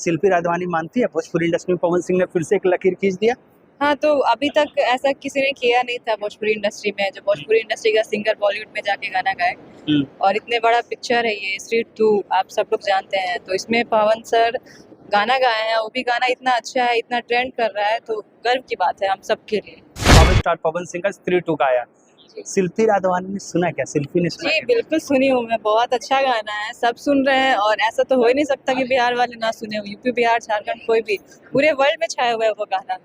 शिल्पी राधवानी मानती है भोजपुरी इंडस्ट्री में पवन सिंह ने फिर से एक लकीर खींच दिया? हाँ, तो अभी तक ऐसा किसी ने किया नहीं था भोजपुरी इंडस्ट्री में, जो भोजपुरी इंडस्ट्री का सिंगर बॉलीवुड में जाके गाना गाए। और इतने बड़ा पिक्चर है ये स्ट्रीट 2, आप सब लोग जानते हैं, तो इसमें पवन सर गाना गाए हैं, वो भी गाना इतना अच्छा है, इतना ट्रेंड कर रहा है, तो गर्व की बात है हम सबके लिए। पावर स्टार पवन सिंह का स्त्री 2 गाया, शिल्पी राधवानी ने सुना क्या? शिल्पी ने सुना जी क्या? बिल्कुल सुनी हूँ मैं, बहुत अच्छा गाना है, सब सुन रहे हैं और ऐसा तो हो ही नहीं सकता कि बिहार वाले ना सुने हो। यूपी, बिहार, झारखंड, कोई भी पूरे वर्ल्ड में छाया हुआ है वो गाना।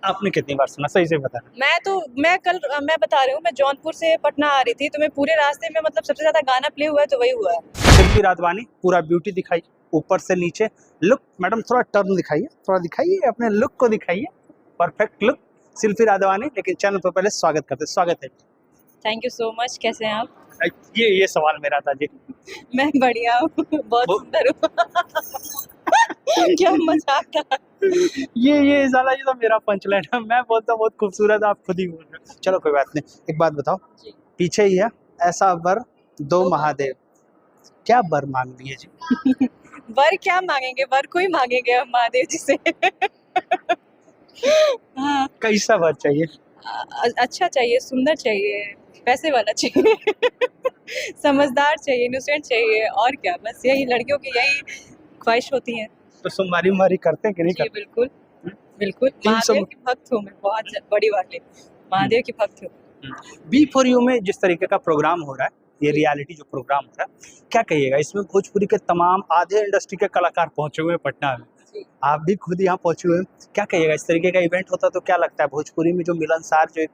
आपने कितनी बार सुना, सही से बताना। मैं बता रही हूँ, मैं जौनपुर से पटना आ रही थी, तो मैं पूरे रास्ते में मतलब सबसे ज्यादा गाना प्ले हुआ है तो वही हुआ है। शिल्पी राधवानी पूरा ब्यूटी दिखाई, ऊपर से नीचे लुक। मैडम थोड़ा टर्न दिखाइए, थोड़ा दिखाइए, अपने लुक को दिखाइए, परफेक्ट लुक शिल्पी राधवानी। लेकिन चैनल पर पहले स्वागत करते, स्वागत है। थैंक यू सो मच, कैसे हैं आप? ये सवाल मेरा था जी। मैं बढ़िया हूँ, बहुत सुंदर हूँ। क्या मजाक था। ये साला ये तो मेरा पंचलाइन है, मैं बोलता बहुत खूबसूरत, आप खुद ही बोल रहे हो। चलो कोई बात नहीं, एक बात बताओ, पीछे ही है ऐसा वर दो महादेव, क्या वर मांग लिए जी? वर क्या मांगेंगे, वर को ही मांगेंगे हम महादेव जी से। हाँ, कैसा वर चाहिए? अच्छा चाहिए, सुंदर चाहिए, पैसे वाला चाहिए। समझदार चाहिए, इनोसेंट चाहिए, और क्या, बस यही लड़कियों की यही ख्वाहिश होती है। तो सोमवारी उमवारी करते हैं कि नहीं जी करते? बिल्कुल, बिल्कुल। महादेव की भक्त हूँ मैं, बहुत बड़ी वाली महादेव की भक्त हूँ। B4U में जिस तरीके का प्रोग्राम हो रहा है, ये रियलिटी जो प्रोग्राम हो रहा है, क्या कहिएगा? इसमें भोजपुरी के तमाम आधे इंडस्ट्री के कलाकार पहुंचे हुए हैं पटना में, आप भी खुद यहाँ पहुंचे हुए हैं, क्या कहिएगा? इस तरीके का इवेंट होता तो क्या लगता है भोजपुरी में जो मिलनसार जो एक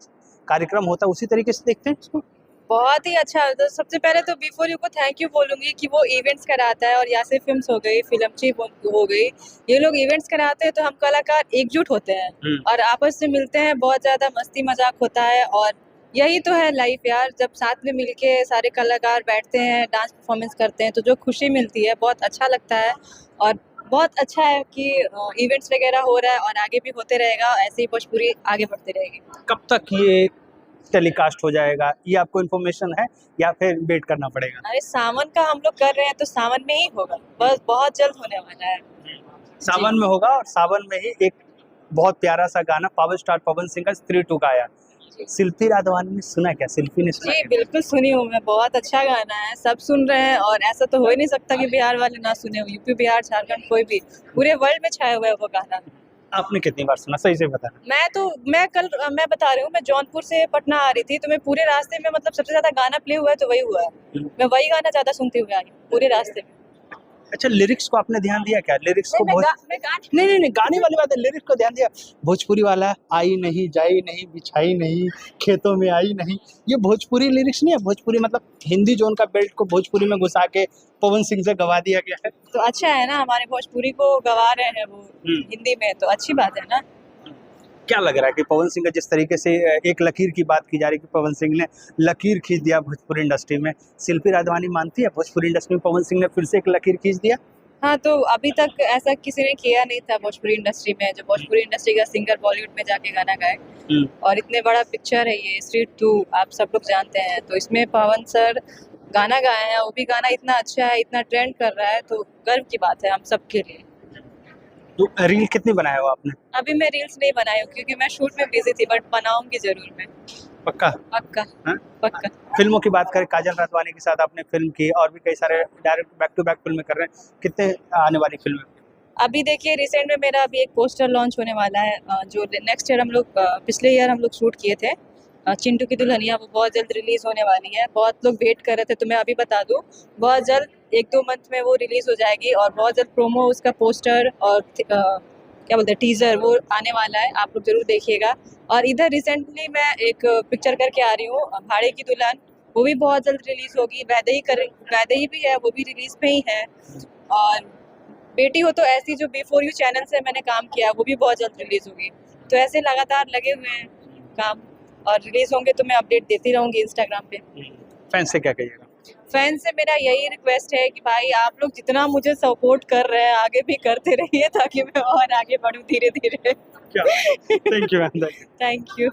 कार्यक्रम होता है उसी तरीके से देखते हैं इसको? बहुत ही अच्छा। तो सबसे पहले तो B4U को थैंक यू बोलूंगी कि वो इवेंट्स कराता है, और यासिर फिल्म्स हो गई, फिल्मची हो गई, ये लोग इवेंट्स कराते हैं तो हम कलाकार एकजुट होते हैं और आपस में मिलते हैं, बहुत ज्यादा मस्ती मजाक होता है, और यही तो है लाइफ यार, जब साथ में मिलके सारे कलाकार बैठते हैं, डांस परफॉर्मेंस करते हैं, तो जो खुशी मिलती है बहुत अच्छा लगता है। और बहुत अच्छा है कि इवेंट्स वगैरह हो रहा है और आगे भी होते रहेगा, ऐसे ही भोजपुरी आगे बढ़ती रहेगी। कब तक ये टेलीकास्ट हो जाएगा, ये आपको इन्फॉर्मेशन है या फिर वेट करना पड़ेगा? अरे सावन का हम लोग कर रहे हैं तो सावन में ही होगा, बस बहुत जल्द होने वाला है। सावन में होगा, और सावन में ही एक बहुत प्यारा सा गाना पावर स्टार पवन सिंह का स्त्री 2 गाया, शिल्पी राधवानी ने सुना क्या? शिल्पी ने सुना जी क्या? बिल्कुल सुनी हूँ मैं, बहुत अच्छा गाना है, सब सुन रहे हैं और ऐसा तो हो ही नहीं सकता कि बिहार वाले ना सुने हो। यूपी, बिहार, झारखंड, कोई भी पूरे वर्ल्ड में छाया हुआ है वो गाना। आपने कितनी बार सुना, सही से बताना। मैं बता रही हूँ, मैं जौनपुर से पटना आ रही थी, तो मैं पूरे रास्ते में मतलब सबसे ज्यादा गाना प्ले हुआ है तो वही हुआ है। मैं वही गाना ज्यादा सुनते हुए आई हूँ पूरे रास्ते में। अच्छा, लिरिक्स को आपने ध्यान दिया क्या? लिरिक्स को नहीं, गाने वाली बात है, लिरिक्स को ध्यान दिया? भोजपुरी वाला आई नहीं, जाई नहीं, बिछाई नहीं, खेतों में आई नहीं, ये भोजपुरी लिरिक्स नहीं है। भोजपुरी मतलब हिंदी जोन का बेल्ट को भोजपुरी में घुसा के पवन सिंह से गवा दिया गया है। तो अच्छा है ना, हमारे भोजपुरी को गवा रहे हैं वो हिंदी में, तो अच्छी बात है ना। क्या लग रहा है कि पवन सिंह का जिस तरीके से एक लकीर की बात की जा रही है कि पवन सिंह ने लकीर खींच दिया भोजपुरी इंडस्ट्री में, शिल्पी राधवानी मानती है भोजपुरी इंडस्ट्री में पवन सिंह ने फिर से एक लकीर खींच दिया? हाँ, तो अभी तक ऐसा किसी ने किया नहीं था भोजपुरी इंडस्ट्री में, जो भोजपुरी इंडस्ट्री का सिंगर बॉलीवुड में जाके गाना गाए। और इतने बड़ा पिक्चर है ये स्ट्रीट 2, आप सब लोग जानते हैं, तो इसमें पवन सर गाना गाए हैं, वो भी गाना इतना अच्छा है, इतना ट्रेंड कर रहा है, तो गर्व की बात है हम सबके लिए। तो रील कितनी बनाया हो आपने? अभी मैं रील्स नहीं बनाई हूँ क्योंकि मैं शूट में बिजी थी, बट बनाऊंगी जरूर मैं। पक्का? पक्का। हाँ? पक्का। फिल्मों की बात करें, काजल रातवानी के साथ आपने फिल्म की, और भी कई सारे डायरेक्ट बैक टू बैक फिल्में कर रहे हैं, कितने आने वाली फिल्में? अभी देखिए रिसेंट में मेरा अभी एक पोस्टर लॉन्च होने वाला है, जो नेक्स्ट ईयर हम लोग पिछले ईयर हम लोग शूट किए थे, चिंटू की दुल्हनिया, वो बहुत जल्द रिलीज होने वाली है। बहुत लोग वेट कर रहे थे, तो मैं अभी बता दूं, बहुत जल्द 1-2 मंथ में वो रिलीज हो जाएगी, और बहुत जल्द प्रोमो, उसका पोस्टर और क्या बोलते हैं टीजर, वो आने वाला है, आप लोग जरूर देखिएगा। और इधर रिसेंटली मैं एक पिक्चर करके आ रही हूँ, भाड़े की दुल्हन, वो भी बहुत जल्द रिलीज होगी। वैदेही भी है, वो भी रिलीज पे ही है। और बेटी हो तो ऐसी, जो B4U चैनल से मैंने काम किया, वो भी बहुत जल्द रिलीज होगी। तो ऐसे लगातार लगे हुए हैं काम, और रिलीज होंगे तो मैं अपडेट देती रहूंगी इंस्टाग्राम पे। फैंस से क्या कहिएगा? फैन से मेरा यही रिक्वेस्ट है कि भाई आप लोग जितना मुझे सपोर्ट कर रहे हैं आगे भी करते रहिए, ताकि मैं और आगे बढ़ूं धीरे धीरे। क्या? Thank you. Thank you.